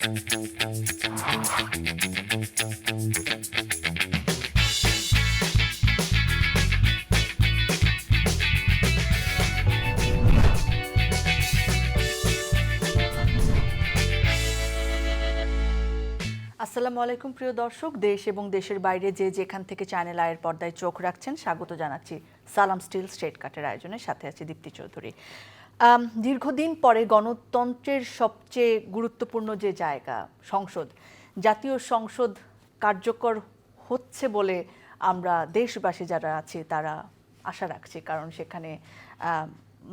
আসসালামু আলাইকুম প্রিয় দর্শক, দেশ এবং দেশের বাইরে যে যেখান থেকে চ্যানেল আয়ের পর্দায় চোখ রাখছেন, স্বাগত জানাচ্ছি সালাম স্টিল স্ট্রেট কাটের আয়োজনে। সাথে আছে দীপ্তি চৌধুরী। দীর্ঘদিন পরে গণতন্ত্রের সবচেয়ে গুরুত্বপূর্ণ যে জায়গা সংসদ, জাতীয় সংসদ কার্যকর হচ্ছে বলে আমরা দেশবাসী যারা আছি তারা আশা রাখছি, কারণ সেখানে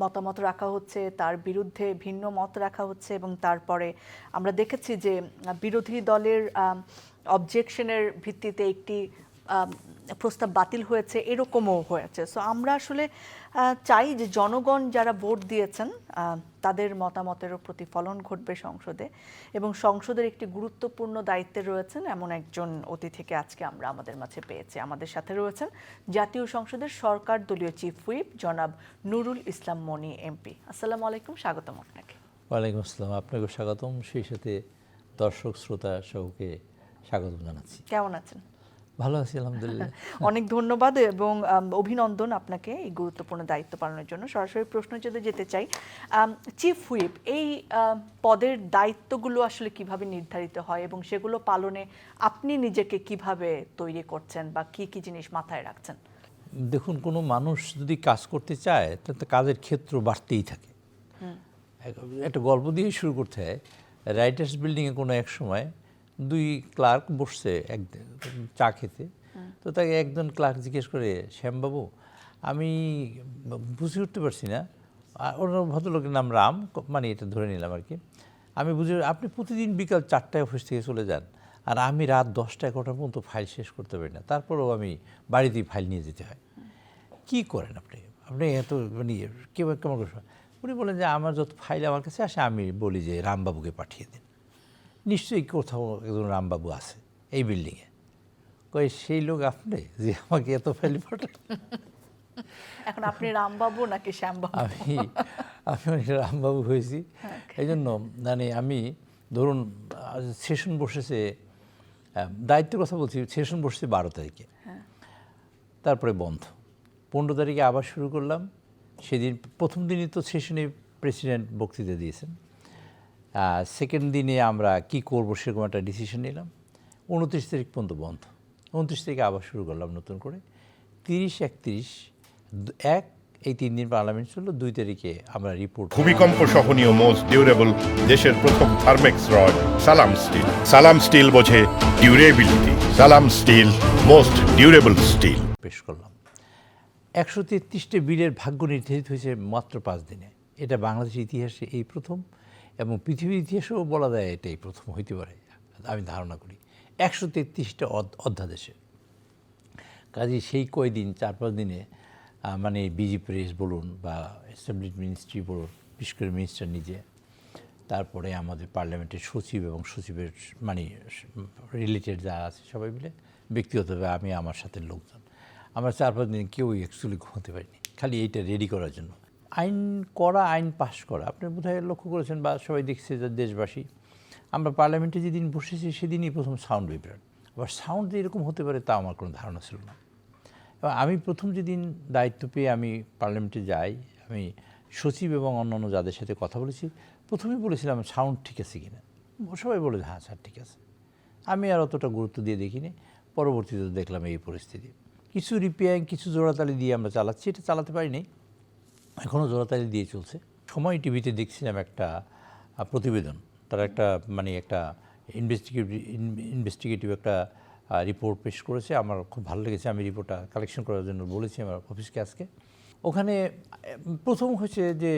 মতামত রাখা হচ্ছে, তার বিরুদ্ধে ভিন্ন মত রাখা হচ্ছে এবং তারপরে আমরা দেখেছি যে বিরোধী দলের অবজেকশনের ভিত্তিতে একটি প্রস্তাব বাতিল হয়েছে, এরকমও হয়েছে। সো আমরা আসলে চাই যে জনগণ যারা ভোট দিয়েছেন তাদের মতামতেরও প্রতিফলন ঘটবে সংসদে, এবং সংসদের একটি গুরুত্বপূর্ণ দায়িত্বে রয়েছেন এমন একজন অতিথিকে আজকে আমরা আমাদের মাঝে পেয়েছি। আমাদের সাথে রয়েছেন জাতীয় সংসদের সরকার দলীয় চিফ হুইপ জনাব নুরুল ইসলাম মনি এমপি। আসসালামু আলাইকুম, স্বাগতম আপনাকে। ওয়ালাইকুম আসসালাম, আপনাকে স্বাগতম, সেই সাথে দর্শক শ্রোতা সবকে স্বাগত জানাচ্ছি। কেমন আছেন? ভালো আছি আলহামদুলিল্লাহ। অনেক ধন্যবাদ এবং অভিনন্দন আপনাকে এই গুরুত্বপূর্ণ দায়িত্ব পালনের জন্য। সরাসরি প্রশ্ন যদি যেতে চাই, চিফ হুইপ এই পদের দায়িত্বগুলো আসলে কিভাবে নির্ধারিত হয় এবং সেগুলো পালনে আপনি নিজেকে কিভাবে তৈরি করছেন বা কি কি জিনিস মাথায় রাখছেন? দেখুন, কোনো মানুষ যদি কাজ করতে চায় তাতে কাজের ক্ষেত্র বাড়তেই থাকে। একটা গল্প দিয়ে শুরু করতে হয়। রাইটার্স বিল্ডিংয়ে কোনো এক সময় দুই ক্লার্ক বসছে একদিন চা খেতে। তো তাকে একজন ক্লার্ক জিজ্ঞেস করে, শ্যামবাবু, আমি বুঝে উঠতে পারছি না, ওর ভদ্রলোকের নাম রাম, মানে এটা ধরে নিলাম আর কি, আমি বুঝে, আপনি প্রতিদিন বিকাল 4টায় অফিস থেকে চলে যান আর আমি রাত 10টা-11টা পর্যন্ত ফাইল শেষ করতে পারি না, তারপরেও আমি বাড়িতেই ফাইল নিয়ে যেতে হয়, কি করেন আপনি? আপনি এত মানে কেমন করে? উনি বলেন যে আমার যত ফাইল আমার কাছে আসে আমি বলি যে রামবাবুকে পাঠিয়ে দিন। নিশ্চয়ই কোথাও একজন রামবাবু আছে এই বিল্ডিংয়ে। কই, সেই লোক আপনি যে আমাকে এত ফাইল পাঠান? এখন আপনি রামবাবু নাকি শ্যামবাবু? আমি রামবাবু হয়েছি। এই জন্য মানে আমি ধরুন সেশন বসেছে, দায়িত্বের কথা বলছি, সেশন বসেছে 12 তারিখে, তারপরে বন্ধ, 15 তারিখে আবার শুরু করলাম। সেদিন প্রথম দিনই তো সেশনে প্রেসিডেন্ট বক্তৃতা দিয়েছেন, সেকেন্ড দিনে আমরা কি করব সেরকম একটা ডিসিশন নিলাম। 29 তারিখ পর্যন্ত বন্ধ, 29 তারিখে আবার শুরু করলাম নতুন করে। 30, 31, 1 এই 3 দিন পার্লামেন্ট চললো। 2 তারিখে আমরা রিপোর্ট। ভূমিকম্প সহনীয় মোস্ট ডিউরেবল দেশের প্রথম Thermex rod Salam steel. Salam steel বোঝে durability. Salam steel most durable still পেশ করলাম। 133টে বিলের ভাগ্য নির্ধারিত হয়েছে মাত্র 5 দিনে। এটা বাংলাদেশের ইতিহাসে এই প্রথম, এবং পৃথিবীর ইতিহাসেও বলা যায় এটাই প্রথম হইতে পারে আমি ধারণা করি। 133টা অধ্যাদেশে কাজে সেই কয়দিন 4-5 দিনে মানে বিজি প্রেস বলুন বা এস্টাবলিশ মিনিস্ট্রি বলুন, বিশেষ করে মিনিস্টার নিজে, তারপরে আমাদের পার্লামেন্টের সচিব এবং সচিবের মানে রিলেটেড যারা আছে সবাই মিলে, ব্যক্তিগতভাবে আমি, আমার সাথে লোকজন, আমরা 4-5 দিন কেউই অ্যাকচুয়ালি ঘুমাতে পারিনি, খালি এইটা রেডি করার জন্য। আইন করা, আইন পাশ করা, আপনি বোধহয় লক্ষ্য করেছেন বা সবাই দেখছে যে দেশবাসী, আমরা পার্লামেন্টে যেদিন বসেছি সেদিনই প্রথম সাউন্ড বিভ্রাট। আবার সাউন্ড যে এরকম হতে পারে তা আমার কোনো ধারণা ছিল না। এবং আমি প্রথম যেদিন দায়িত্ব পেয়ে আমি পার্লামেন্টে যাই, আমি সচিব এবং অন্যান্য যাদের সাথে কথা বলেছি, প্রথমেই বলেছিলাম সাউন্ড ঠিক আছে কিনা। সবাই বলে হ্যাঁ স্যার ঠিক আছে। আমি আর অতটা গুরুত্ব দিয়ে দেখিনি। পরবর্তীতে দেখলাম এই পরিস্থিতি। কিছু রিপেয়ারিং, কিছু জোড়াতালি দিয়ে আমরা চালাচ্ছি, এটা চালাতে পারিনি, এখনও জোড়াতালি দিয়ে চলছে। সময় টিভিতে দেখছিলাম একটা প্রতিবেদন, তারা একটা মানে একটা ইনভেস্টিগেটিভ একটা রিপোর্ট পেশ করেছে। আমার খুব ভালো লেগেছে, আমি রিপোর্টটা কালেকশন করার জন্য বলেছি আমার অফিসকে আজকে। ওখানে প্রথম হয়েছে যে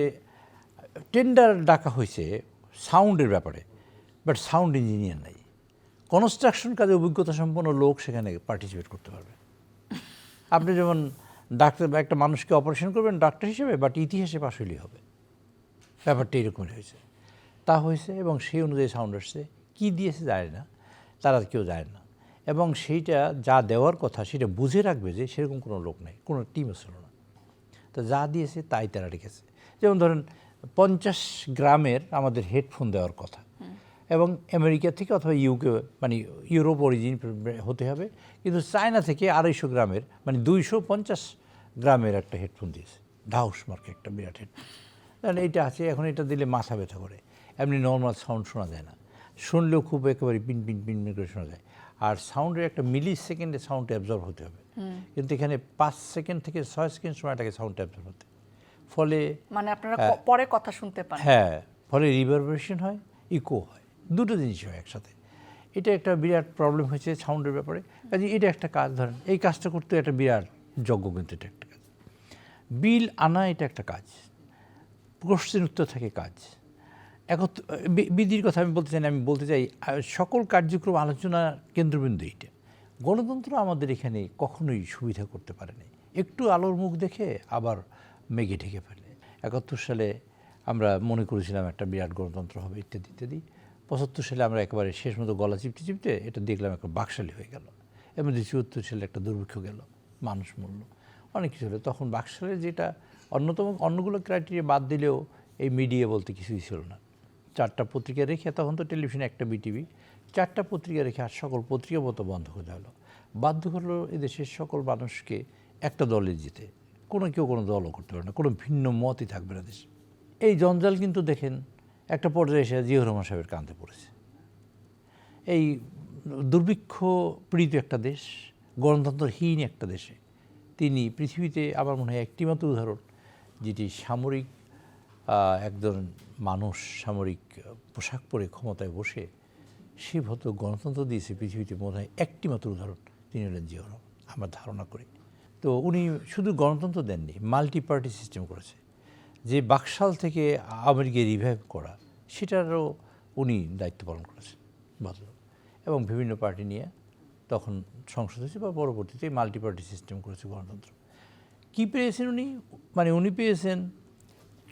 টেন্ডার ডাকা হয়েছে সাউন্ডের ব্যাপারে, বাট সাউন্ড ইঞ্জিনিয়ার নাই। কনস্ট্রাকশন কাজে অভিজ্ঞতা সম্পন্ন লোক সেখানে পার্টিসিপেট করতে পারবে। আপনি যেমন ডাক্তার বা একটা মানুষকে অপারেশন করবেন ডাক্তার হিসেবে, বাট ইতিহাসে পাশ হইলেই হবে, ব্যাপারটা এরকমই হয়েছে। তা হয়েছে এবং সেই অনুযায়ী সাউন্ড আসছে। কী দিয়েছে যায় না, তারা কেউ যায় না, এবং সেইটা যা দেওয়ার কথা সেটা বুঝে রাখবে যে সেরকম কোনো লোক নেই, কোনো টিমও ছিল না। তো যা দিয়েছে তাই তারা রেখেছে। যেমন ধরেন 50 গ্রামের আমাদের হেডফোন দেওয়ার কথা, এবং আমেরিকা থেকে অথবা ইউকে মানে ইউরোপ অরিজিন হতে হবে, কিন্তু চায়না থেকে 250 গ্রামের মানে 250 গ্রামের একটা হেডফোন দিয়েছে, ডাউস মার্কে একটা বিরাট হেডফোন। তাহলে এটা আছে, এখন এটা দিলে মাথা ব্যথা করে, এমনি নর্মাল সাউন্ড শোনা যায় না, শুনলেও খুব একেবারে পিন পিন পিন পিন করে শোনা যায়। আর সাউন্ডের একটা মিলি সেকেন্ডে সাউন্ড অ্যাবজর্ব হতে হবে, কিন্তু এখানে 5 সেকেন্ড থেকে 6 সেকেন্ড সময়টাকে সাউন্ড অ্যাবজর্ব হতে, ফলে মানে আপনারা পরে কথা শুনতে পান। হ্যাঁ, ফলে রিভারবেশন হয়, ইকো হয়, দুটো জিনিস হয় একসাথে। এটা একটা বিরাট প্রবলেম হয়েছে সাউন্ডের ব্যাপারে। কাজে এটা একটা কাজ, ধরেন এই কাজটা করতে একটা বিরাট যজ্ঞ, কিন্তু এটা একটা কাজ। বিল আনা এটা একটা কাজ, প্রশ্নের উত্তর থাকে কাজ। বিধির কথা আমি বলতে চাই না, আমি বলতে চাই সকল কার্যক্রম আলোচনার কেন্দ্রবিন্দু এইটা। গণতন্ত্র আমাদের এখানে কখনোই সুবিধা করতে পারে নাই, একটু আলোর মুখ দেখে আবার মেঘে ঢেকে ফেলে। 71 সালে আমরা মনে করেছিলাম একটা বিরাট গণতন্ত্র হবে ইত্যাদি ইত্যাদি। 75 সালে আমরা একেবারে শেষ মতো গলা চিপতে চিপতে এটা দেখলাম একটা বাকশালী হয়ে গেল। এর মধ্যে 74 সালে একটা দুর্ভিক্ষ গেল, মানুষ মূল্য, অনেক কিছু হলো। তখন বাকশালের যেটা অন্যতম, অন্যগুলো ক্রাইটেরিয়া বাদ দিলেও এই মিডিয়া বলতে কিছুই ছিল না। 4টা পত্রিকা রেখে, তখন তো টেলিভিশনে একটা বিটিভি, 4টা পত্রিকা রেখে আর সকল পত্রিকা মতো বন্ধ করে দেওয়া হলো। বাধ্য করলো এদেশের সকল মানুষকে একটা দলে যেতে, কেউ কোনো দলও করতে পারে না, কোনো ভিন্ন মতই থাকবে না দেশে। এই জঞ্জাল কিন্তু দেখেন একটা পর্যায়ে এসে জিয়াউর রহমান সাহেবের কাঁধে পড়েছে। এই দুর্ভিক্ষ পীড়িত একটা দেশ, গণতন্ত্রহীন একটা দেশে তিনি পৃথিবীতে আমার মনে হয় একটিমাত্র উদাহরণ, যেটি সামরিক একজন মানুষ সামরিক পোশাক পরে ক্ষমতায় বসে সে ভদ্র গণতন্ত্র দিয়েছে পৃথিবীতে, মনে হয় একটিমাত্র উদাহরণ, তিনি হলেন জিয়াউর রহমান, আমরা ধারণা করি। তো উনি শুধু গণতন্ত্র দেননি, মাল্টি পার্টি সিস্টেম করেছে। যে বাকশাল থেকে আওয়ামী রিভাইভ করা, সেটারও উনি দায়িত্ব পালন করেছেন ভদ্র, এবং বিভিন্ন পার্টি নিয়ে তখন সংসদ হয়েছে বা পরবর্তীতে মাল্টি পার্টি সিস্টেম করেছে গণতন্ত্র। কী পেয়েছেন উনি? মানে উনি পেয়েছেন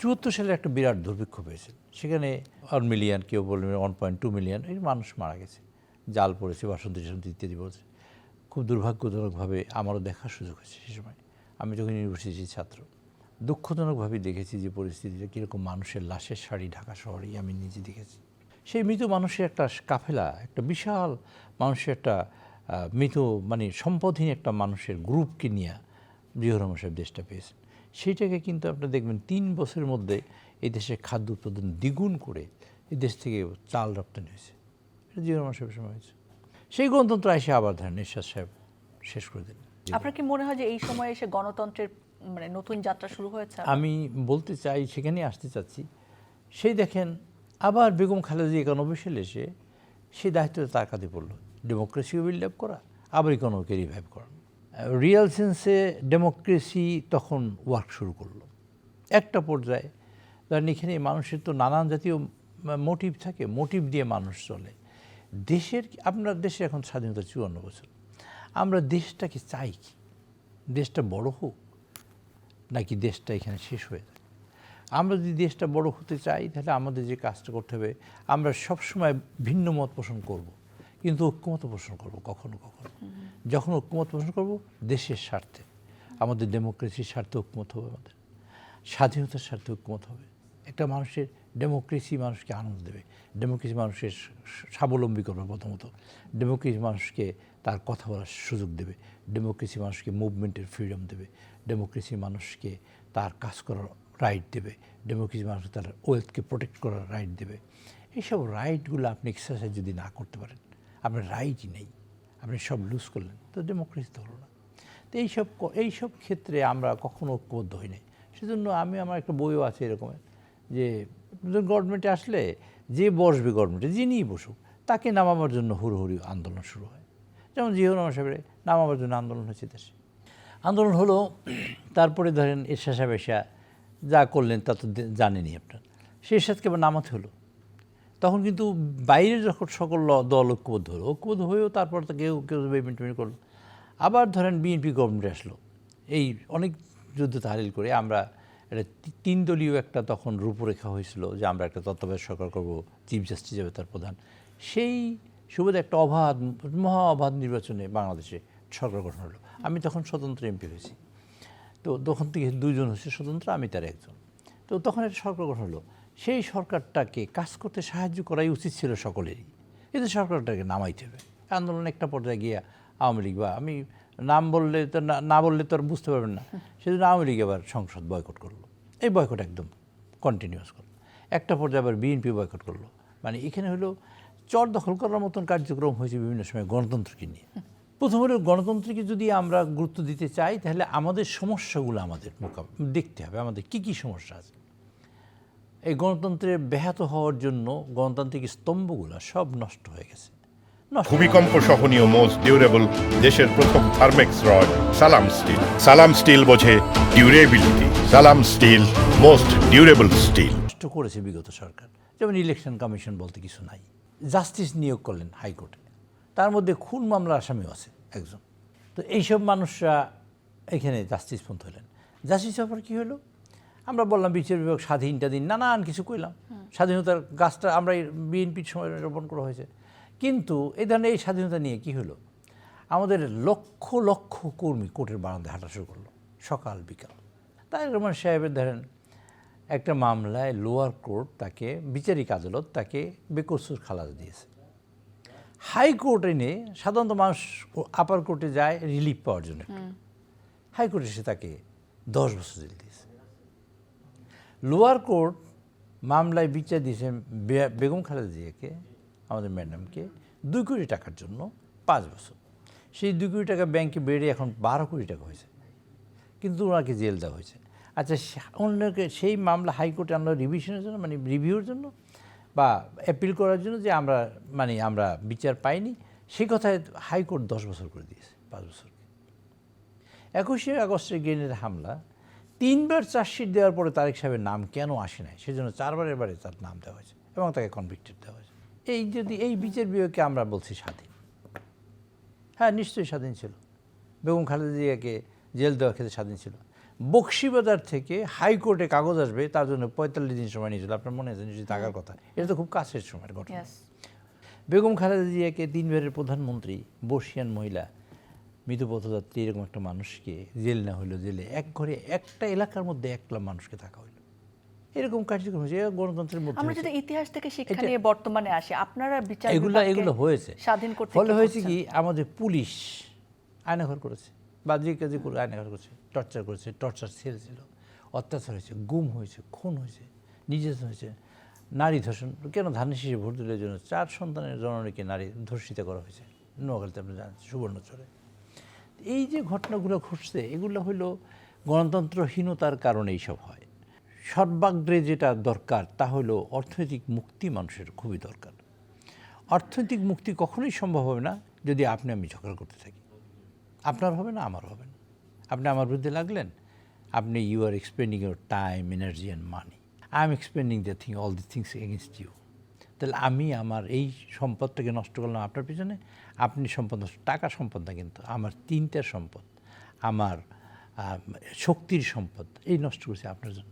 74 সালে একটা বিরাট দুর্ভিক্ষ পেয়েছেন, সেখানে 1 মিলিয়ন, কেউ বলবেন 1.2 মিলিয়ন এই মানুষ মারা গেছে, জাল পড়েছে, বাসন্তী টাসন্তী ইত্যাদি বলছে। খুব দুর্ভাগ্যজনকভাবে আমারও দেখার সুযোগ হয়েছে সে সময়, আমি যখন ইউনিভার্সিটির ছাত্র। দুঃখজনকভাবে দেখেছি যে পরিস্থিতিটা কীরকম, মানুষের লাশের শাড়ি ঢাকা শহরেই আমি নিজে দেখেছি। সেই মৃত মানুষের একটা কাফেলা, একটা বিশাল মানুষের একটা মৃত মানে সম্পদহীন একটা মানুষের গ্রুপকে নিয়ে জিয়াউর রহমান সাহেব দেশটা পেয়েছেন। সেইটাকে কিন্তু আপনারা দেখবেন 3 বছরের মধ্যে এই দেশের খাদ্য উৎপাদন দ্বিগুণ করে এই দেশ থেকে চাল রপ্তানি হয়েছে, এটা জিয়াউর রহমান সাহেবের সময় হয়েছে। সেই গণতন্ত্র এসে আবার ধরেন এরশাদ সাহেব শেষ করে দিলেন। আপনার কি মনে হয় যে এই সময় এসে গণতন্ত্রের মানে নতুন যাত্রা শুরু হয়েছে? আমি বলতে চাই, সেখানেই আসতে চাচ্ছি। সেই দেখেন আবার বেগম খালেদা জিয়া 91 সালে এসে সেই দায়িত্বটা তার কাঁধে পড়লো, ডেমোক্রেসিও বিল্ড আপ করা, আবার ইকোনমিকে রিভাইভ করা। রিয়েল সেন্সে ডেমোক্রেসি তখন ওয়ার্ক শুরু করলো একটা পর্যায়ে। ধরেন এখানে মানুষের তো নানান জাতীয় মোটিভ থাকে, মোটিভ দিয়ে মানুষ চলে। দেশের, আপনার দেশে এখন স্বাধীনতা 54 বছর, আমরা দেশটাকে চাই কি? দেশটা বড় হোক নাকি দেশটা এখানে শেষ হয়ে যায়? আমরা যদি দেশটা বড় হতে চাই, তাহলে আমাদের যে কাজটা করতে হবে, আমরা সবসময় ভিন্ন মত পোষণ করব, কিন্তু ঐক্যমত পোষণ করব কখনো কখনো। যখন ঐক্যমত পোষণ করব দেশের স্বার্থে, আমাদের ডেমোক্রেসির স্বার্থে ঐক্যমত হবে, আমাদের স্বাধীনতার স্বার্থে ঐক্যমত হবে। একটা মানুষের ডেমোক্রেসি মানুষকে আনন্দ দেবে, ডেমোক্রেসি মানুষের স্বাবলম্বী করবে প্রথমত, ডেমোক্রেসি মানুষকে তার কথা বলার সুযোগ দেবে, ডেমোক্রেসি মানুষকে মুভমেন্টের ফ্রিডম দেবে, ডেমোক্রেসি মানুষকে তার কাজ করার রাইট দেবে, ডেমোক্রেসি মানুষ তার ওয়েলথকে প্রোটেক্ট করার রাইট দেবে। এইসব রাইটগুলো আপনি এক্সারসাইজ যদি না করতে পারেন, আপনার রাইটই নেই, আপনি সব লুজ করলেন, তো ডেমোক্রেসি তো হলো না। তো এইসব ক্ষেত্রে আমরা কখনো ঐক্যবদ্ধ হই নাই। সেজন্য আমার একটা বইও আছে এরকমের, যে গভর্নমেন্টে আসলে যে বসবে গভর্নমেন্টে, যিনিই বসুক, তাকে নামাবার জন্য হুড়োহুড়ি আন্দোলন শুরু হয়। যেমন জিয়াউর রহমান সাহেবের নামাবার জন্য আন্দোলন হয়েছে দেশে, আন্দোলন হলো। তারপরে ধরেন এরশাদ সাহেব এসে যা করলেন তা তো জানেনই আপনার, সে এরশাদকে আবার নামাতে হলো। তখন কিন্তু বাইরে যখন সকল দল ঐক্যবদ্ধ হলো, ঐক্যবদ্ধ হয়েও তারপর তো কেউ কেউ পেমেন্ট করলো। আবার ধরেন বিএনপি গভর্নমেন্ট আসলো, এই অনেক যুদ্ধ তাহারিল করে আমরা একটা 3 দলীয় একটা তখন রূপরেখা হয়েছিল যে আমরা একটা তত্ত্বাবধায়ক সরকার করবো, চিফ জাস্টিস যাবে তার প্রধান। সেই সুবাদে একটা মহা অবাধ নির্বাচনে বাংলাদেশে সরকার গঠন হলো। আমি তখন স্বতন্ত্র এমপি হয়েছি, তো তখন থেকে 2 জন হচ্ছে স্বতন্ত্র, আমি তার একজন। তো তখন একটা সরকার গঠন হলো। সেই সরকারটাকে কাজ করতে সাহায্য করাই উচিত ছিল সকলেরই, কিন্তু সরকারটাকে নামাইতে হবে। আন্দোলন একটা পর্যায়ে গিয়ে আওয়ামী লীগ, বা আমি নাম বললে তো না বললে তো আর বুঝতে পারবেন না, সেজন্য আওয়ামী লীগ আবার সংসদ বয়কট করলো। এই বয়কট একদম কন্টিনিউয়াস করলো। একটা পর্যায়ে আবার বিএনপি বয়কট করলো। মানে এখানে হলো চর দখল করার মতন কার্যক্রম হয়েছে বিভিন্ন সময় গণতন্ত্রকে নিয়ে। প্রথম হলো গণতন্ত্রকে যদি আমরা গুরুত্ব দিতে চাই, তাহলে আমাদের সমস্যাগুলো আমাদের দেখতে হবে, আমাদের কী কী সমস্যা আছে। এই গণতন্ত্রের ব্যাহত হওয়ার জন্য গণতান্ত্রিক স্তম্ভগুলো সব নষ্ট হয়ে গেছে। ভূমিকম্প সহনীয় মোস্ট ডিউরেবল দেশের প্রথম Thermex rod Salam steel. Salam steel বোঝে durability. Salam steel most durable still. নষ্ট করেছে বিগত সরকার। যেমন ইলেকশন কমিশন বলতে কিছু নাই। জাস্টিস নিয়োগ করলেন হাইকোর্টে, তার মধ্যে খুন মামলার আসামিও আছে একজন। তো এইসব মানুষরা এখানে জাস্টিস পন্থী হলেন। জাস্টিস হওয়ার কী হলো? আমরা বললাম বিচার বিভাগ স্বাধীনটা দিন, নানান কিছু কইলাম। স্বাধীনতার গাছটা আমরা বিএনপির সময় রোপণ করা হয়েছে। কিন্তু এই ধরনের এই স্বাধীনতা নিয়ে কি হলো? আমাদের লক্ষ লক্ষ কর্মী কোর্টের বারান্দায় হাঁটা শুরু করলো সকাল বিকাল। তাই রহমান সাহেবের ধরেন একটা মামলায় লোয়ার কোর্ট তাকে, বিচারিক আদালত তাকে বেকসুর খালাস দিয়েছে। হাইকোর্ট এনে সাধারণত মানুষ আপার কোর্টে যায় রিলিফ পাওয়ার জন্য, হাইকোর্টে এসে তাকে 10 বছর জেল দিয়েছে। লোয়ার কোর্ট মামলায় বিচার দিয়েছে বেগম খালেদা জিয়াকে, আমাদের ম্যাডামকে 2 কোটি টাকার জন্য 5 বছর। সেই 2 কোটি টাকা ব্যাংকে বেড়ে এখন 12 কোটি টাকা হয়েছে, কিন্তু ওনাকে জেল দেওয়া হয়েছে। আচ্ছা, অন্যকে সেই মামলা হাইকোর্টে আমরা রিভিশনের জন্য, মানে রিভিউর জন্য বা অ্যাপিল করার জন্য, যে আমরা বিচার পাইনি, সেই কথায় হাইকোর্ট 10 বছর করে দিয়েছে, 5 বছর। 21শে আগস্টের গ্রেনেড হামলা 3বার চার্জশিট দেওয়ার পরে তারেক সাহেবের নাম কেন আসে নাই, সেজন্য 4বারের বারে তার নাম দেওয়া হয়েছে এবং তাকে কনভিক্টেড দেওয়া হয়েছে। এই বিচার বিভাগকে আমরা বলছি স্বাধীন, হ্যাঁ নিশ্চয়ই স্বাধীন ছিল। বেগম খালেদা জিয়াকে জেল দেওয়ার ক্ষেত্রে স্বাধীন ছিল। বক্সিবাজার থেকে হাইকোর্টে কাগজ আসবে তার জন্য 45 দিন সময় নিয়েছিল। আপনার মনে আছে নিশ্চয়ই থাকার কথা, এটা তো খুব কাছের সময়ের ঘটনা। বেগম খালেদা জিয়াকে 3বারের প্রধানমন্ত্রী, বর্ষিয়ান মহিলা, মৃতপথযাত্রী, এরকম একটা মানুষকে জেল না হইলো, জেলে এক ঘরে একটা এলাকার মধ্যে 1 লাখ মানুষকে থাকা হইলো। এরকম কার্যক্রম হয়েছে গণতন্ত্রের মধ্যে। আমরা যদি ইতিহাস থেকে শিক্ষা নিয়ে বর্তমানে আসি, আপনারা বিচার এগুলো হয়েছে, স্বাধীন করতে ফলে হয়েছে কি, আমাদের পুলিশ আয়নাঘর করেছে, বাদ্রিক কাজে করে আয়নাঘর করেছে, টর্চার সেল ছিল, অত্যাচার হয়েছে, গুম হয়েছে, খুন হয়েছে, নির্যাতন হয়েছে, নারী ধর্ষণ। কেন? ধানের শীষে ভোট দিলের জন্য 4 সন্তানের জননীকে নারী ধর্ষিত করা হয়েছে নোয়াখালীতে, আপনি জানেন, সুবর্ণচরে। এই যে ঘটনাগুলো ঘটছে, এগুলো হইল গণতন্ত্রহীনতার কারণে এইসব হয়। সর্বাগ্রে যেটা দরকার তা হলো অর্থনৈতিক মুক্তি। মানুষের খুবই দরকার। অর্থনৈতিক মুক্তি কখনোই সম্ভব হবে না যদি আপনি আমি ঝগড়া করতে থাকি। আপনার হবে না, আমার হবে না। আপনি আমার বিরুদ্ধে লাগলেন, আপনি you are expending your time, energy and money. I am expending all the things against you. তাহলে আমি আমার এই সম্পদটাকে নষ্ট করলাম আপনার পিছনে, আপনি সম্পদ নষ্ট, টাকা সম্পদ না, কিন্তু আমার 3টার সম্পদ, আমার শক্তির সম্পদ, এই নষ্ট করছে আপনার জন্য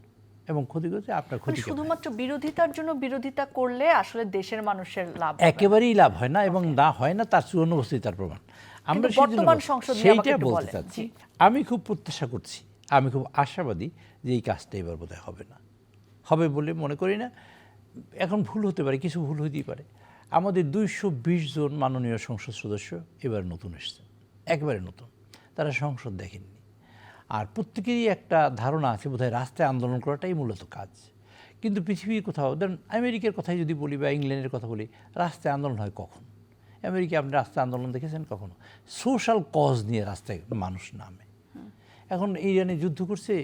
এবং ক্ষতি করছে আপনার ক্ষতি। শুধুমাত্র বিরোধিতার জন্য বিরোধিতা করলে আসলে দেশের মানুষের লাভ একেবারেই লাভ হয় না, এবং না হয় না তার চূড়ান্ত অবস্থায় তার প্রমাণ আমরা বর্তমান সংসদ সেইটা বলতে চাচ্ছি। আমি খুব প্রত্যাশা করছি, আমি খুব আশাবাদী যে এই কাজটা এবার বোধহয় হবে না, হবে বলে মনে করি না। এখন ভুল হতে পারে, কিছু ভুল হতেই পারে। আমাদের 220 জন মাননীয় সংসদ সদস্য এবার নতুন এসেছে, একেবারে নতুন, তারা সংসদ দেখেননি। আর প্রত্যেকেরই একটা ধারণা আছে বোধহয় রাস্তায় আন্দোলন করাটাই মূলত কাজ। কিন্তু পৃথিবীর কোথাও, ধরেন আমেরিকার কথাই যদি বলি বা ইংল্যান্ডের কথা বলি, রাস্তায় আন্দোলন হয় কখন? আমেরিকায় আপনি রাস্তায় আন্দোলন দেখেছেন কখনো? সোশ্যাল কজ নিয়ে রাস্তায় মানুষ নামে। এখন ইরানে যুদ্ধ করছে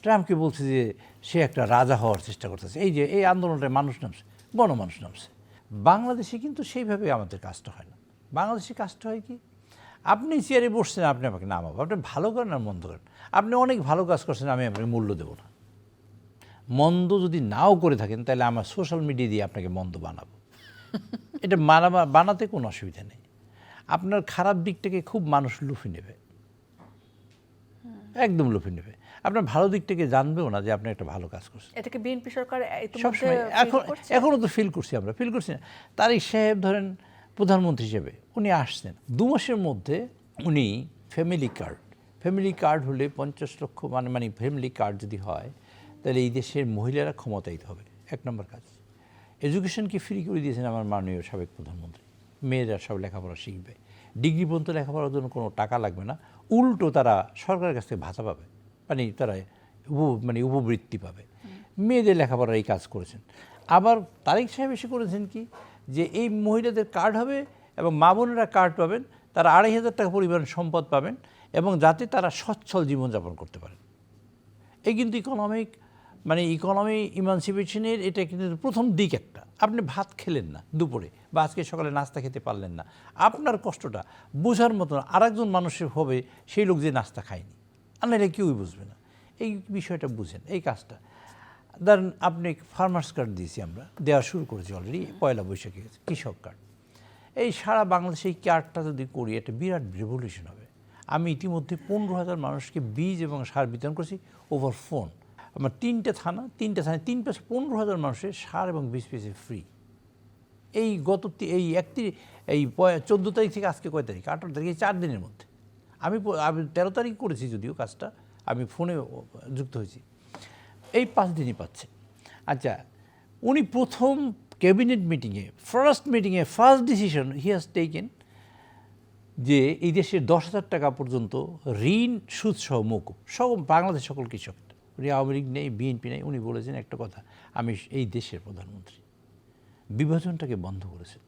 ট্রাম্পকে বলছে যে সে একটা রাজা হওয়ার চেষ্টা করতেছে। এই যে এই আন্দোলনটায় মানুষ নামছে, গণমানুষ নামছে। বাংলাদেশে কিন্তু সেইভাবে আমাদের কাজটা হয় না। বাংলাদেশে কাজটা হয় কি, আপনি চেয়ারে বসছেন, আপনি আমাকে নামাবো, আপনি ভালো করেন আর মন্দ করেন, আপনি অনেক ভালো কাজ করছেন, আমি আপনাকে মূল্য দেবো না। মন্দ যদি নাও করে থাকেন তাহলে আমার সোশ্যাল মিডিয়া দিয়ে আপনাকে মন্দ বানাবো। এটা বানাতে কোনো অসুবিধা নেই। আপনার খারাপ দিকটাকে খুব মানুষ লুফে নেবে, একদম লুফে নেবে। আপনার ভালো দিকটাকে জানবেও না যে আপনি একটা ভালো কাজ করছেন। এটাকে বিএনপি সরকার সবসময় এখনও তো ফিল করছি, আমরা ফিল করছি না। তারেক সাহেব ধরেন প্রধানমন্ত্রী হিসেবে উনি আসছেন, 2 মাসের মধ্যে উনি ফ্যামিলি কার্ড হলে 50 লক্ষ, মানে ফ্যামিলি কার্ড যদি হয় তাহলে এই দেশের মহিলারা ক্ষমতায়িত হবে, এক নম্বর কাজ। এডুকেশনকে ফ্রি করে দিয়েছেন আমার মাননীয় সাবেক প্রধানমন্ত্রী। মেয়েরা সব লেখাপড়া শিখবে, ডিগ্রি পর্যন্ত লেখাপড়ার জন্য কোনো টাকা লাগবে না, উল্টো তারা সরকারের কাছ থেকে ভাতা পাবে, মানে তারা উপবৃত্তি পাবে। মেয়েদের লেখাপড়ার এই কাজ করেছেন। আবার তারেক সাহেব এসে করেছেন কি, যে এই মহিলাদের কার্ড হবে এবং মা বোনেরা কার্ড পাবেন, তারা 2,500 টাকা পরিমাণ সম্পদ পাবেন, এবং যাতে তারা সচ্ছল জীবনযাপন করতে পারেন। এই কিন্তু ইকোনমি ইমানসিপেশনের এটা কিন্তু প্রথম দিক একটা। আপনি ভাত খেলেন না দুপুরে, বা আজকে সকালে নাস্তা খেতে পারলেন না, আপনার কষ্টটা বোঝার মতন আরেকজন মানুষের হবে, সেই লোক যে নাস্তা খায়নি, আর নাহলে কেউই বুঝবে না। এই বিষয়টা বুঝেন, এই কাজটা। ধরেন আপনি ফার্মার্স কার্ড দিয়েছি, আমরা দেওয়া শুরু করেছি অলরেডি, পয়লা বৈশাখে গেছে কৃষক কার্ড। এই সারা বাংলাদেশে এই কার্ডটা যদি করি, একটা বিরাট রেভলিউশন হবে। আমি ইতিমধ্যে 15,000 মানুষকে বীজ এবং সার বিতরণ করেছি ওভার ফোন। আমার 3টে থানায় 15,000 মানুষের সার এবং বীজ পেয়েছে ফ্রি। এই 14 তারিখ থেকে আজকে কয় তারিখ, 18 তারিখ, 4 দিনের মধ্যে। আমি 13 তারিখ করেছি যদিও কাজটা, আমি ফোনে যুক্ত হয়েছি। এই 5 দিনই পাচ্ছে। আচ্ছা, উনি প্রথম ক্যাবিনেট মিটিংয়ে first decision he has taken যে এই দেশের 10,000 টাকা পর্যন্ত ঋণ সুদসহ মৌকুব, সব বাংলাদেশ সকল কৃষক। উনি আওয়ামী লীগ নেই, বিএনপি নেই, উনি বলেছেন একটা কথা, আমি এই দেশের প্রধানমন্ত্রী। বিভাজনটাকে বন্ধ করেছেন,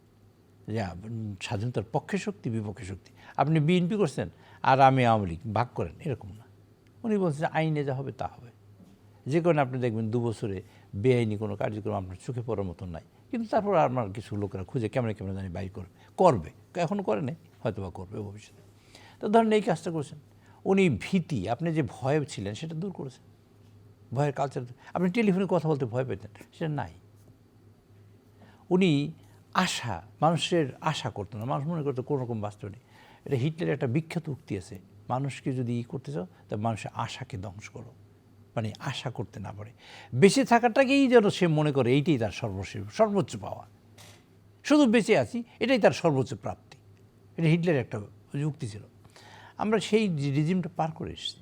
যে স্বাধীনতার পক্ষে শক্তি বিপক্ষে শক্তি, আপনি বিএনপি করছেন আর আমি আওয়ামী লীগ, ভাগ করেন, এরকম না। উনি বলছেন আইনে যা হবে তা হবে। যে কারণে আপনি দেখবেন 2 বছরে বেআইনি কোনো কার্যক্রম আপনার চোখে পড়ার মতন নাই, কিন্তু তারপর আমার কিছু লোকেরা খুঁজে কেমন জানি বাইর করবে, এখনও করে নেই, হয়তো বা করবে ভবিষ্যতে। তো ধরেন এই কাজটা করেছেন উনি। ভীতি, আপনি যে ভয় ছিলেন সেটা দূর করেছেন। ভয়ের কালচার, আপনি টেলিফোনে কথা বলতে ভয় পেতেন, সেটা নাই। উনি মানুষের আশা করতো না, মানুষ মনে করতো কোনো রকম বাস্তব নেই। এটা হিটলারের একটা বিখ্যাত উক্তি আছে, মানুষকে যদি করতে চাও তবে মানুষের আশাকে ধ্বংস করো, মানে আশা করতে না পারে। বেঁচে থাকাটাকেই যেন সে মনে করে এইটাই তার সর্বোচ্চ পাওয়া, শুধু বেঁচে আছি এটাই তার সর্বোচ্চ প্রাপ্তি। এটা হিটলারের একটা যুক্তি ছিল। আমরা সেই রিজিমটা পার করে এসেছি,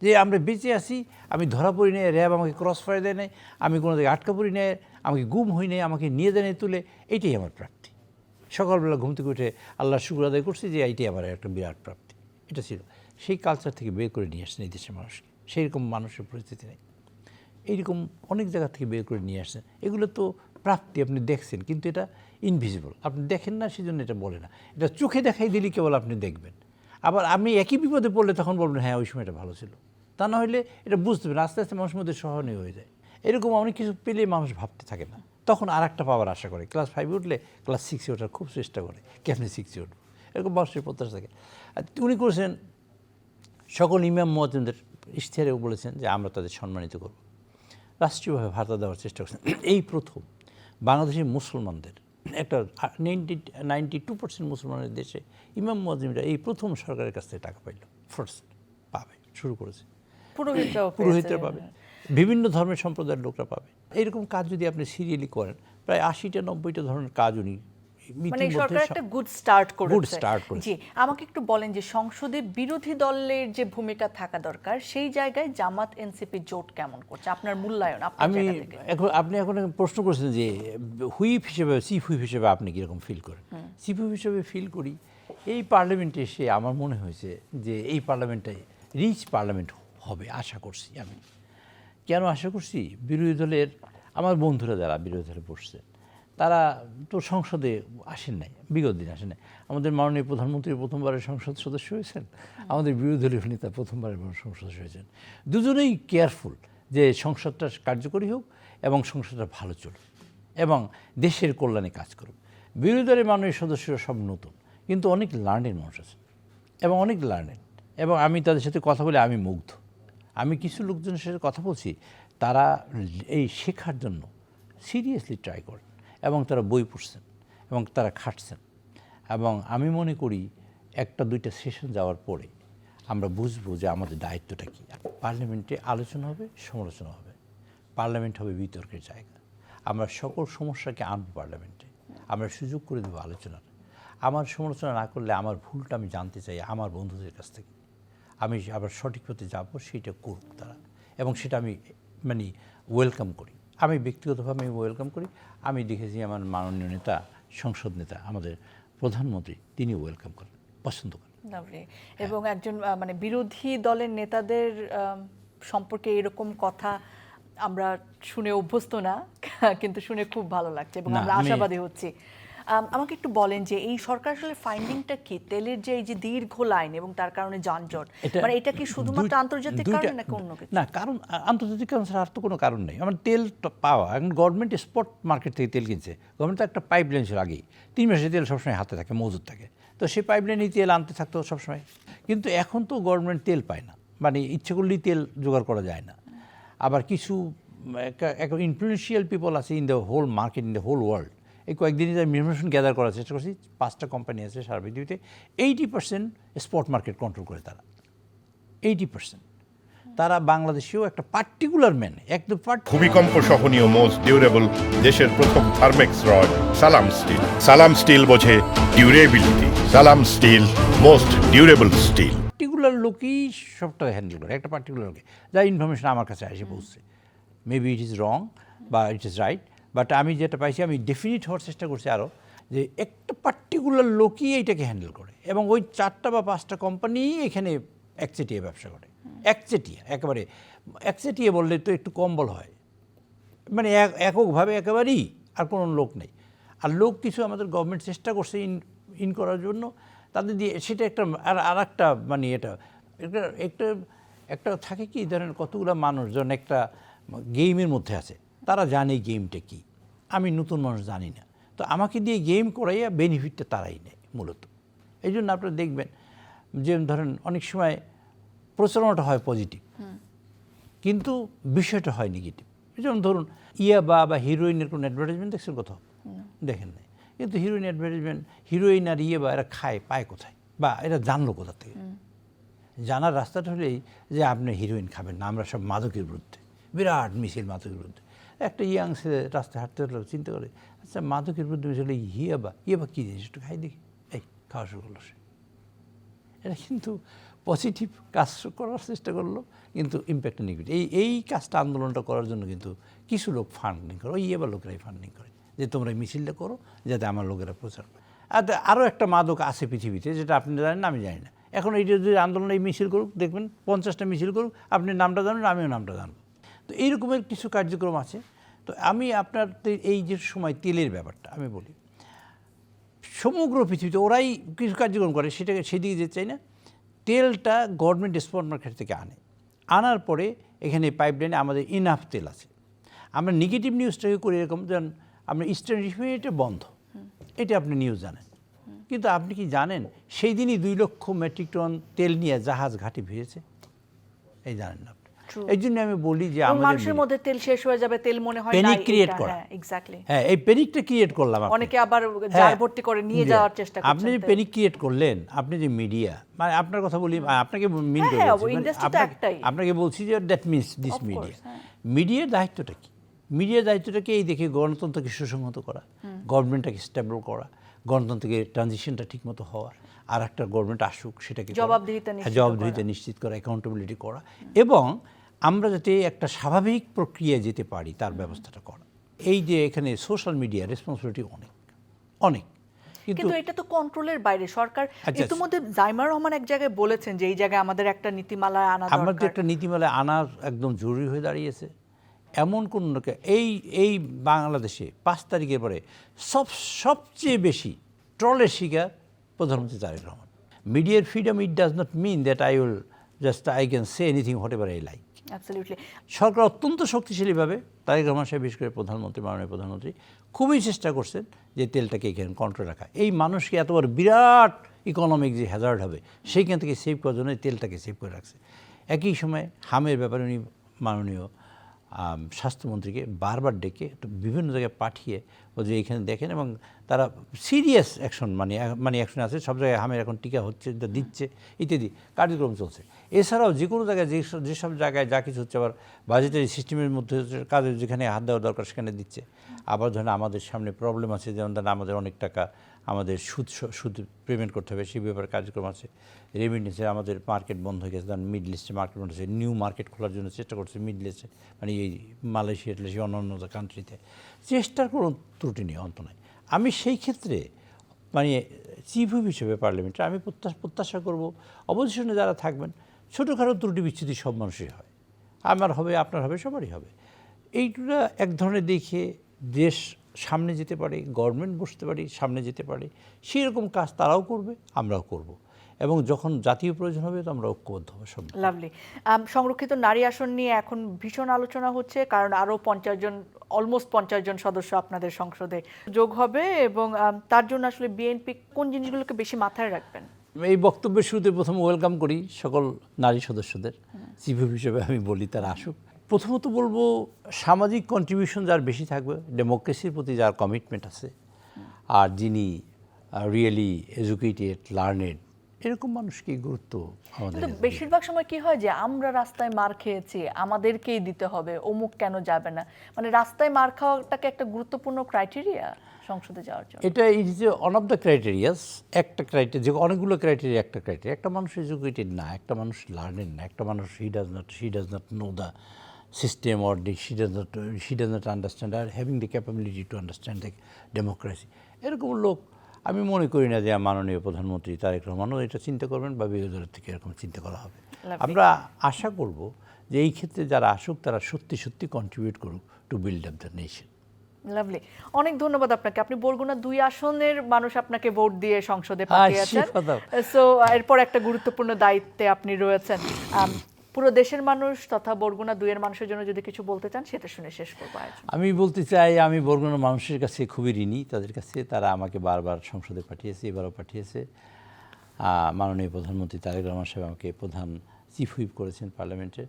যে আমরা বেঁচে আছি, আমি ধরা পড়ি নেই, র্যাব আমাকে ক্রস ফায়ার দেয় নাই, আমি কোনো জায়গায় আটকা পড়ি নেই, আমাকে গুম হই নেই, আমাকে নিয়ে দেয় তুলে, এইটাই আমার প্রাপ্তি। সকালবেলা ঘুম থেকে উঠে আল্লাহর শুকর আদায় করছি যে এইটাই আমার একটা বিরাট প্রাপ্তি। এটা ছিল, সেই কালচার থেকে বের করে নিয়ে আসছেন এই দেশের মানুষকে। সেই রকম মানুষের পরিস্থিতি নেই, এইরকম অনেক জায়গা থেকে বের করে নিয়ে আসছেন। এগুলো তো প্রাপ্তি, আপনি দেখছেন, কিন্তু এটা ইনভিজিবল, আপনি দেখেন না, সেজন্য এটা বলে না। এটা চোখে দেখাই দিলে কেবল আপনি দেখবেন। আবার আপনি একই বিপদে পড়লে তখন বলবেন হ্যাঁ ওই সময়টা ভালো ছিল, তা না হলে এটা বুঝতে পারেন। আস্তে আস্তে মানুষের মধ্যে সহনীয় হয়ে যায়। এরকম অনেক কিছু পেলে মানুষ ভাবতে থাকে না, তখন আর একটা পাওয়ার আশা করে। ক্লাস 5 উঠলে ক্লাস 6-এ ওঠার খুব চেষ্টা করে, কেমনি 6-এ উঠবো, এরকম মানুষের প্রত্যাশা থাকে। আর উনি করেছেন সকল ইমাম মুয়াজ্জিনদের ইশতেহারেও বলেছেন যে আমরা তাদের সম্মানিত করব, রাষ্ট্রীয়ভাবে ভাতা দেওয়ার চেষ্টা করছেন। এই প্রথম বাংলাদেশের মুসলমানদের একটা 92% মুসলমানের দেশে ইমাম মুয়াজ্জিনরা এই প্রথম সরকারের কাছ থেকে টাকা পাইল, ফার্স্ট পাবে, শুরু করেছে। পুরোহিতরা পাবে, বিভিন্ন ধর্মের সম্প্রদায়ের লোকরা পাবে। এইরকম কাজ যদি আপনি সিরিয়ালি করেন, প্রায় 80-90টা ধরনের কাজ উনি মানে সরকার একটা গুড স্টার্ট করেছে। জি, আমাকে একটু বলেন যে সংসদে বিরোধী দলের যে ভূমিকা থাকা দরকার, সেই জায়গায় জামাত এনসিপি জোট কেমন করছে, আপনার মূল্যায়ন? আপনি এখন প্রশ্ন করেছেন যে হুইপ হিসেবে, চিফ হুইপ হিসেবে আপনি কীরকম ফিল করেন? চিফ হুইপ হিসেবে ফিল করি, এই পার্লামেন্টে এসে আমার মনে হয়েছে যে এই পার্লামেন্টে রিচ পার্লামেন্ট হবে, আশা করছি আমি। কেন আশা করছি? বিরোধী দলের আমার বন্ধুরা যারা বিরোধী দলে বসছে, তারা তো সংসদে আসেন নাই, বিগত দিন আসেন নাই। আমাদের মাননীয় প্রধানমন্ত্রী প্রথমবারের সংসদ সদস্য হয়েছেন, আমাদের বিরোধী দলীয় নেতা প্রথমবারের সংসদ সদস্য হয়েছেন। দুজনেই কেয়ারফুল যে সংসদটা কার্যকরী হোক এবং সংসদটা ভালো চলুক এবং দেশের কল্যাণে কাজ করুক। বিরোধী দলের মাননীয় সদস্যরা সব নতুন, কিন্তু অনেক লার্নের মানুষ আছে এবং অনেক লার্নের, এবং আমি তাদের সাথে কথা বলে আমি মুগ্ধ। আমি কিছু লোকজনের সাথে কথা বলছি, তারা এই শেখার জন্য সিরিয়াসলি ট্রাই করেন এবং তারা বই পড়ছেন এবং তারা খাটছেন। এবং আমি মনে করি 1-2টা সেশন যাওয়ার পরে আমরা বুঝবো যে আমাদের দায়িত্বটা কী। পার্লামেন্টে আলোচনা হবে, সমালোচনা হবে, পার্লামেন্ট হবে বিতর্কের জায়গা। আমরা সকল সমস্যাকে আনবো পার্লামেন্টে, আমরা সুযোগ করে দেবো আলোচনার। আমার সমালোচনা না করলে আমার ভুলটা আমি জানতে চাই আমার বন্ধুদের কাছ থেকে, আমি আবার সঠিক পথে যাবো, সেইটা করুক তারা, এবং সেটা আমি মানে ওয়েলকাম করি। আমি ব্যক্তিগতভাবে ওয়েলকাম করি। আমি দেখেছি আমার মাননীয় নেতা, সংসদ নেতা, আমাদের প্রধানমন্ত্রী, তিনি ওয়েলকাম করেন, পছন্দ করেন। Lovely. এবং একজন মানে বিরোধী দলের নেতাদের সম্পর্কে এরকম কথা আমরা শুনে অভ্যস্ত না, কিন্তু শুনে খুব ভালো লাগছে এবং না, আমরা আমি- আশাবাদী হচ্ছি। আমাকে একটু বলেন যে এই সরকার আসলে ফাইন্ডিংটা কি, তেলের যে এই যে দীর্ঘ লাইন এবং তার কারণে যানজট, মানে এটা কি শুধুমাত্র আন্তর্জাতিক কারণে নাকি অন্য কিছু? না, কারণ আন্তর্জাতিক কারণ ছাড়া আর তো কোনো কারণ নেই। আমার তেল পাওয়া, এখন গভর্নমেন্ট স্পট মার্কেট থেকে তেল কিনছে। গভর্নমেন্ট তো একটা পাইপ লাইন ছিল আগেই, 3 মাসের তেল সবসময় হাতে থাকে, মজুদ থাকে, তো সেই পাইপ লাইনেই তেল আনতে থাকতো সবসময়। কিন্তু এখন তো গভর্নমেন্ট তেল পায় না, মানে ইচ্ছে করলেই তেল জোগাড় করা যায় না। আবার কিছু ইনফ্লুয়েন্সিয়াল পিপল আছে in the whole market, in the whole world. এই কয়েকদিনই আমি ইনফরমেশন গ্যাদার করার চেষ্টা করছি, 5টা কোম্পানি আছে সারা পৃথিবীতে, 80% স্পট মার্কেট কন্ট্রোল করে তারা। 80% তারা বাংলাদেশেও একটা পার্টিকুলার ম্যান, একদম ভূমিকম্প সহনীয় মোস্ট ডিউরেবল দেশের প্রথম Thermex rod Salam steel. Salam steel বোঝে durability. Salam steel most durable steel. Particular লোকই সবটা হ্যান্ডেল করে, একটা পার্টিকুলার লোকে, যার ইনফরমেশন আমার কাছে এসে পৌঁছছে। মেবি ইট ইজ রং বা ইট ইজ রাইট, বাট আমি যেটা পাইছি, আমি ডেফিনিট হওয়ার চেষ্টা করছি আরও, যে একটা পার্টিকুলার লোকই এইটাকে হ্যান্ডেল করে এবং ওই 4টা বা 5টা কোম্পানি এখানে একচেটিয়া ব্যবসা করে। একচেটিয়া, একেবারে একচেটিয়া বললে তো একটু কম বলা হয়, মানে এককভাবে একেবারেই, আর কোনো লোক নেই। আর লোক কিছু আমাদের গভর্নমেন্ট চেষ্টা করছে ইন করার জন্য, তাদের দিয়ে সেটা একটা আর একটা, মানে এটা একটা একটা থাকে কি, ধরেন কতগুলো মানুষজন একটা গেমের মধ্যে আছে, তারা জানে গেমটা কি, আমি নতুন মানুষ জানি না, তো আমাকে দিয়ে গেম করাইয়া বেনিফিটটা তারাই নেয় মূলত। এই জন্য আপনারা দেখবেন যে ধরেন অনেক সময় প্রচারণাটা হয় পজিটিভ, কিন্তু বিষয়টা হয় নেগেটিভ। যেমন ধরুন বা হিরোইনের কোনো অ্যাডভার্টাইজমেন্ট দেখছেন কোথাও? দেখেন নাই। কিন্তু হিরোইন অ্যাডভার্টাইজমেন্ট, হিরোইন আর বা এরা খায় পায় কোথায়, বা এরা জানলো কোথা থেকে? জানার রাস্তাটা হলেই যে আপনি হিরোইন খাবেন না, আমরা সব মাদকের বিরুদ্ধে, বিরাট মিছিল মাদকের বিরুদ্ধে। একটা ইয়াং ছেলে রাস্তায় হাঁটতে হলো, চিন্তা করে, আচ্ছা মাদকের বিরুদ্ধে মিছিল, ইয়েবা কী জিনিস, একটু খাই দেখি, এই খাওয়া শুরু করলো সে। এটা কিন্তু পজিটিভ কাজ করার চেষ্টা করলো, কিন্তু ইম্প্যাক্ট নেগেটিভ। এই কাজটা, আন্দোলনটা করার জন্য কিন্তু কিছু লোক ফান্ডিং করে, ওই এবার লোকেরাই ফান্ডিং করে, যে তোমরা এই মিছিলটা করো যাতে আমার লোকেরা প্রচার করে। আর আরও একটা মাদক আছে পৃথিবীতে, যেটা আপনি জানেন না, আমি জানি না। এখন এই যদি আন্দোলন, এই মিছিল করুক, দেখবেন 50টা মিছিল করুক, আপনি নামটা জানেন, আমিও নামটা জানবো। তো এইরকমের কিছু কার্যক্রম আছে। তো আমি আপনার এই যে সময় তেলের ব্যাপারটা আমি বলি, সমগ্র পৃথিবীতে ওরাই কিছু কার্যক্রম করে, সেটাকে সেদিকে যেতে চাই না। তেলটা গভর্নমেন্ট স্পট মার্কেট থেকে আনার পরে এখানে পাইপলাইনে আমাদের ইনাফ তেল আছে। আমরা নেগেটিভ নিউজটাকে করি এরকম, যেমন আমরা ইস্টার্ন রিফাইনারিটা বন্ধ, এটা আপনি নিউজ জানেন, কিন্তু আপনি কি জানেন সেই দিনই 2 লক্ষ মেট্রিক টন তেল নিয়ে জাহাজ ঘাটে ভিড়েছে? এই জানেন না। এই জন্য আমি বলি যে আমাদের মানুষের মধ্যে তেল শেষ হয়ে যাবে, তেল মনে হয় না, প্যানিক ক্রিয়েট করা। এক্স্যাক্টলি, হ্যাঁ, এই প্যানিকটা ক্রিয়েট করলাম। অনেকে আবার জার ভর্তি করে নিয়ে যাওয়ার চেষ্টা করছেন। আপনি যে প্যানিক ক্রিয়েট করলেন, আপনি যে মিডিয়া, মানে আপনার কথা বলি, আপনাকে মিন করে আপনাকে বলছি যে দ্যাট মিনস দিস মিডিয়া। মিডিয়ার দায়িত্বটা কি? মিডিয়ার দায়িত্বটাকে এই দেখে গণতন্ত্রকে সুসংহত করা, গভর্নমেন্টটাকে স্টেবল করা, গণতন্ত্রকে ট্রানজিশনটা ঠিকমতো হওয়া, আর একটা গভর্নমেন্ট আসুক সেটাকে জবাবদিহিতা নিশ্চিত করা, অ্যাকাউন্টেবিলিটি করা, এবং আমরা যাতে একটা স্বাভাবিক প্রক্রিয়ায় যেতে পারি তার ব্যবস্থাটা করা। এই যে এখানে সোশ্যাল মিডিয়া রেসপন্সিবিলিটি অনেক, কিন্তু এটা তো কন্ট্রোলের বাইরে। সরকার ইতিমধ্যে জাইমার রহমান এক জায়গায় বলেছেন যে এই জায়গায় আমাদের একটা নীতিমালা আনা দরকার। আমাদের একটা নীতিমালা আনা একদম জরুরি হয়ে দাঁড়িয়েছে। এমন কোন এই বাংলাদেশে 5 তারিখের পরে সবচেয়ে বেশি ট্রলের শিকার প্রধানমন্ত্রী তারেক রহমান। মিডিয়ার freedom, it does not mean that I can say anything whatever I like. Absolutely. সরকার অত্যন্ত শক্তিশালীভাবে, তারেক রহমান সাহেব বিশেষ করে প্রধানমন্ত্রী, মাননীয় প্রধানমন্ত্রী খুবই চেষ্টা করছেন যে তেলটাকে এখানে কন্ট্রোল রাখা। এই মানুষকে এতবার বিরাট ইকোনমিক যে হ্যাজার্ড হবে সেইখান থেকে সেভ করার জন্য তেলটাকে সেভ করে রাখছে। একই সময় হামের ব্যাপারে উনি মাননীয় স্বাস্থ্যমন্ত্রীকে বারবার ডেকে বিভিন্ন জায়গায় পাঠিয়ে ও যে এইখানে দেখেন, এবং তারা সিরিয়াস অ্যাকশন মানে অ্যাকশন আছে, সব জায়গায় হামের এখন টিকা হচ্ছে, দিচ্ছে ইত্যাদি কার্যক্রম চলছে। এছাড়াও যে কোনো জায়গায় যেসব জায়গায় যা কিছু হচ্ছে, আবার বাজেটারি সিস্টেমের মধ্যে কাজে যেখানে হাত দেওয়া দরকার সেখানে দিচ্ছে। আবার ধরেন আমাদের সামনে প্রবলেম আছে, যেমন ধরেন আমাদের অনেক টাকা আমাদের সুদ পেমেন্ট করতে হবে, সেই ব্যাপারে কার্যক্রম আছে। রেমিটেন্সের আমাদের মার্কেট বন্ধ হয়ে গেছে, ধরেন মিডল ইস্টে মার্কেট বন্ধ হয়েছে, নিউ মার্কেট খোলার জন্য চেষ্টা করছে মিডল ইস্টে, মানে এই মালয়েশিয়া অন্যান্য কান্ট্রিতে। চেষ্টার কোনো ত্রুটি নেই, অন্ত নয়। আমি সেই ক্ষেত্রে মানে চিফ হুইপ হিসেবে পার্লামেন্টে আমি প্রত্যাশা করব অপোজিশনে যারা থাকবেন, ছোটোখাটো ত্রুটি বিচ্ছুতি সব মানুষই হয়, আমার হবে, আপনার হবে, সবারই হবে। এইটা এক ধরনের দেখে দেশ সামনে যেতে পারে, গভর্নমেন্ট বসতে পারি, সামনে যেতে পারে, সেই রকম কাজ তারাও করবে, আমরাও করব। এবং যখন জাতীয় প্রয়োজন হবে তো আমরা ঐক্যবদ্ধ হবো সব। লাভলি। সংরক্ষিত নারী আসন নিয়ে এখন ভীষণ আলোচনা হচ্ছে, কারণ আরও অলমোস্ট 50 জন সদস্য আপনাদের সংসদে যোগ হবে, এবং তার জন্য আসলে বিএনপি কোন জিনিসগুলোকে বেশি মাথায় রাখবেন? এই বক্তব্যের শুরুতে প্রথম ওয়েলকাম করি সকল নারী সদস্যদের, চিফ হুইপ হিসেবে আমি বলি তারা আসুক। প্রথমত বলবো, সামাজিক কন্ট্রিবিউশন যার বেশি থাকবে, ডেমোক্রেসির প্রতি যার কমিটমেন্ট আছে, আর যিনি রিয়েলি এডুকেটেড, লার্নেড, এরকম মানুষকে গুরুত্ব আমাদের। কিন্তু বেশিরভাগ সময় কি হয় যে আমরা রাস্তায় মার খেয়েছি, আমাদেরকেই দিতে হবে, অমুক কেন যাবে না, মানে রাস্তায় মার খাওয়াটাকে একটা গুরুত্বপূর্ণ ক্রাইটেরিয়া সংসদে যাওয়ার জন্য। এটা ইজ যে ওয়ান অফ দ্য ক্রাইটেরিয়াস, একটা ক্রাইটেরিয়া, যে অনেকগুলো ক্রাইটেরিয়া, একটা ক্রাইটেরিয়া। একটা মানুষ এডুকেটেড না, একটা মানুষ লার্নেড না, একটা মানুষ he does not know the system, or she does not understand or having the capability to understand the democracy, এরকম লোক আমি মনে করি না যে মাননীয় প্রধানমন্ত্রী তারেক রহমানও এটা চিন্তা করবেন বা বিরোধী দলের থেকে এরকম চিন্তা করা হবে। আমরা আশা করব যে এই ক্ষেত্রে যারা আসুক তারা সত্যি সত্যি কন্ট্রিবিউট করুক to build up the nation. Lovely, অনেক ধন্যবাদ আপনাকে। আপনি বরগুনা 2 আসনের মানুষ আপনাকে ভোট দিয়ে সংসদে পাঠিয়েছেন, সো এরপর একটা গুরুত্বপূর্ণ দায়িত্বে আপনি রয়েছেন। পুরো দেশের মানুষ তথা বরগুনা 2 এর মানুষের জন্য যদি কিছু বলতে চান সেটা শুনে শেষ করবো আয়োজন। আমি বলতে চাই, আমি বরগুনার মানুষের কাছে খুবই ঋণী তাদের কাছে। তারা আমাকে বারবার সংসদে পাঠিয়েছে, এবারও পাঠিয়েছে। মাননীয় প্রধানমন্ত্রী তারেক রহমান সাহেব আমাকে প্রধান চিফ হুইপ করেছেন পার্লামেন্টে।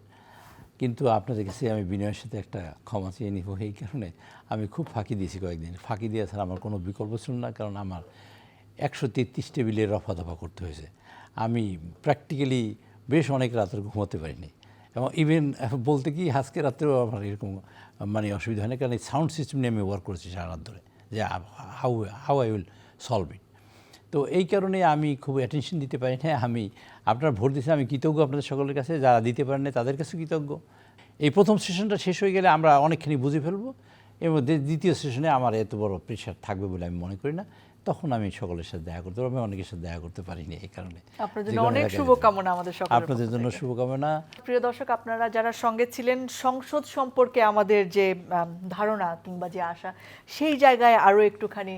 কিন্তু আপনাদের কাছে আমি বিনয়ের সাথে একটা ক্ষমা চেয়ে নিব, এই কারণে আমি খুব ফাঁকি দিয়েছি কয়েকদিন। ফাঁকি দেওয়া ছাড়া আমার কোনো বিকল্প ছিল না, কারণ আমার 133 টেবিলের রফা দফা করতে হয়েছে। আমি প্র্যাকটিক্যালি বেশ অনেক রাতের ঘুমাতে পারিনি, এবং ইভেন বলতে কি আজকে রাত্রেও আমার এরকম মানে অসুবিধা হয় না, কারণ এই সাউন্ড সিস্টেম নিয়ে আমি ওয়ার্ক করেছি সারা রাত ধরে, যে how I will solve it. তো এই কারণে আমি খুব অ্যাটেনশন দিতে পারি না। আমি আপনারা ভোট দিয়েছেন, আমি কৃতজ্ঞ আপনাদের সকলের কাছে, যারা দিতে পারেন না তাদের কাছে কৃতজ্ঞ। এই প্রথম সেশনটা শেষ হয়ে গেলে আমরা অনেকখানি বুঝে ফেলবো, এর মধ্যে দ্বিতীয় সেশনে আমার এত বড় প্রেশার থাকবে বলে আমি মনে করি না। তখন আমি সকলের সাথে দেখা করতে পারবো, অনেকের সাথে দেখা করতে পারিনি। এই কারণে আপনাদের জন্য অনেক শুভকামনা, আমাদের সকলের আপনাদের জন্য শুভকামনা। প্রিয় দর্শক, আপনারা যারা সঙ্গে ছিলেন, সংসদ সম্পর্কে আমাদের যে ধারণা কিংবা যে আশা, সেই জায়গায় আরও একটুখানি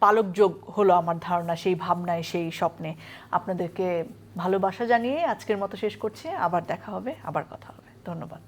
পালকযোগ হলো আমার ধারণা, সেই ভাবনায়, সেই স্বপ্নে। আপনাদেরকে ভালোবাসা জানিয়ে আজকের মতো শেষ করছি। আবার দেখা হবে, আবার কথা হবে। ধন্যবাদ।